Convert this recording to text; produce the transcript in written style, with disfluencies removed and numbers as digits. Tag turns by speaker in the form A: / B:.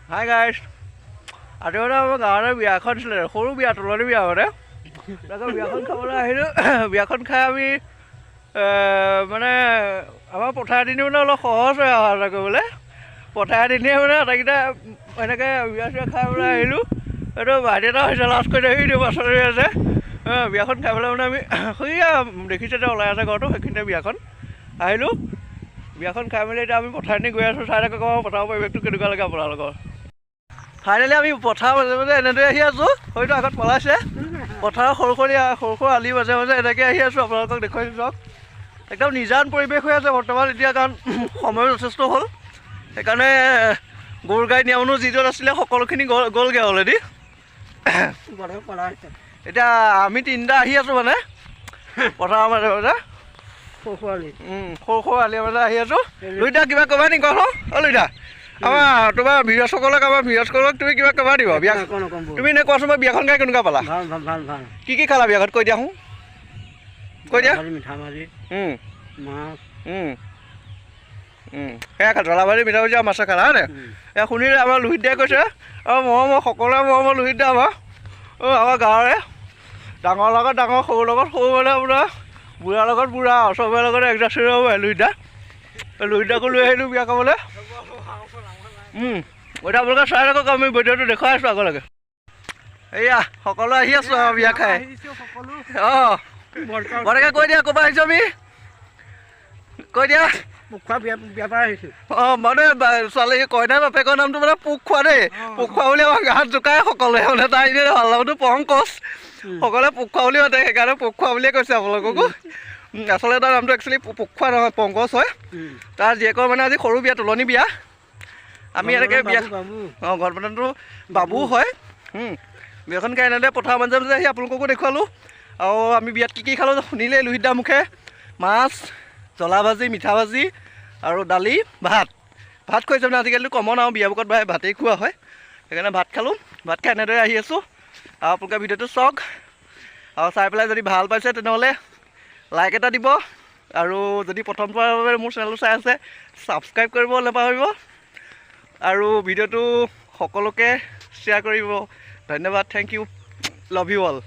A: hi guys আজি মানে আমাৰ গাঁৱতে বিয়া এখন আছিলে সৰু বিয়া তুলনি বিয়া মানে তাৰপিছত বিয়াখন খাবলৈ আহিলোঁ বিয়াখন খাই আমি মানে আমাৰ পথাৰ দিনে মানে অলপ সহজ হয় অহা যোৱা কৰিবলৈ পথাৰ দিনে মানে আটাইকেইটা এনেকৈ বিয়া চিয়া খাই পেলাই আহিলোঁ এইটো ভাইটি এটা হৈছে লাজ কৰি আহি দিওঁ পাচলি আছে বিয়াখন খাই পেলাই মানে আমি সেয়া দেখিছে যে ওলাই আছে ঘৰটো সেইখিনিতে বিয়াখন আহিলোঁ বিয়াখন খাই মেলি এতিয়া আমি পথাৰ নি গৈ আছোঁ চাই থাকক আমাৰ পথাৰৰ পৰিৱেশটো কেনেকুৱা লাগে আপোনালোকৰ ফাইনেলি আমি পথাৰ মাজে মাজে এনেদৰে আহি আছোঁ হয়তো আগত পলাইছে পথাৰৰ সৰু সৰু আলি মাজে মাজে এনেকৈ আহি আছোঁ আপোনালোকক দেখুৱাইছোঁ চাওক একদম নিজান পৰিৱেশ হৈ আছে বৰ্তমান এতিয়া কাৰণ সময় যথেষ্ট হ'ল সেইকাৰণে গৰু গাই নিয়া মানুহ যিজন আছিলে সকলোখিনি গ'লগৈ অলৰেডি এতিয়া আমি তিনিটা আহি আছোঁ মানে পথাৰৰ মাজে মাজে সৰু আলি মাজে আহি আছোঁ লুইতা কিবা ক'বা নেকি কোৱাচোন অ' লুইতা আমাৰ তোমাৰ ভিউৱাৰ্ছসকলক তুমি কিবা ক'বা দিব বিয়া তুমি এনেই কোৱাচোন মই বিয়াখন খাই কেনেকুৱা পালা কি খালা বিয়াখন কৈ দিয়া শুন কৈ দিয়া সেয়া জ্বলাবাৰী মিঠা ভাজি আৰু মাছে খালা হয়নে এয়া শুনিলে আমাৰ লোহিত দাই কৈছে আৰু মই সকলোৱে মই লোহিত দা আমাৰ গাঁৱৰে ডাঙৰ লগত ডাঙৰ সৰুৰ লগত সৰু মানে আপোনাৰ বুঢ়াৰ লগত বুঢ়া চবৰে লগত এডজাষ্ট কৰিব পাৰে লোহিত দাকো লৈ আহিলোঁ বিয়া খাবলৈ এতিয়া আপোনালোকে চাই থাকক আমি ভিডিঅ'টো দেখুৱাই আছোঁ আগলৈকে এয়া সকলো আহি আছোঁ আৰু বিয়া খাই অঁ ঘৰকে কৈ দিয়া ক'ৰপৰা আহিছোঁ আমি কৈ দিয়া অঁ মানে ছোৱালী কইনাৰ বাপেকৰ নামটো মানে পোক খোৱা দেই পোক খোৱা বুলি আমাৰ গাঁৱত জোকায় সকলোৱে মানে তাৰ এনেই ভাল নামটো পংকজ সকলোৱে পোক খোৱা বুলি মাতে সেইকাৰণে পোক খোৱা বুলিয়ে কৈছে আপোনালোককো আচলতে তাৰ নামটো একচুৱেলি পোক খোৱা নহয় পংকজ হয় তাৰ জীয়েকৰ মানে আজি সৰু বিয়া তুলনি বিয়া আমি এনেকৈ বিয়া অঁ ঘৰ বনাটো বাবু হয় বিয়াখন খাই এনেদৰে পথাৰ মাজে মাজে আহি আপোনালোককো দেখুৱালোঁ আৰু আমি বিয়াত কি খালোঁ শুনিলেই লোহিত দাৰ মুখে মাছ জ্বলা ভাজি মিঠা ভাজি আৰু দালি ভাত খুৱাইছে মানে আজিকালিতো কমন আৰু বিয়াবোৰত ভাতেই খোৱা হয় সেইকাৰণে ভাত খালোঁ ভাত খাই এনেদৰে আহি আছোঁ আৰু আপোনালোকে ভিডিঅ'টো চাওক আৰু চাই পেলাই যদি ভাল পাইছে তেনেহ'লে লাইক এটা দিব আৰু যদি প্ৰথমবাৰৰ বাবে মোৰ চেনেলটো চাই আছে ছাবস্ক্ৰাইব কৰিব নাপাহৰিব আৰু ভিডিঅ'টো সকলোকে শ্বেয়াৰ কৰিব ধন্যবাদ thank you love you all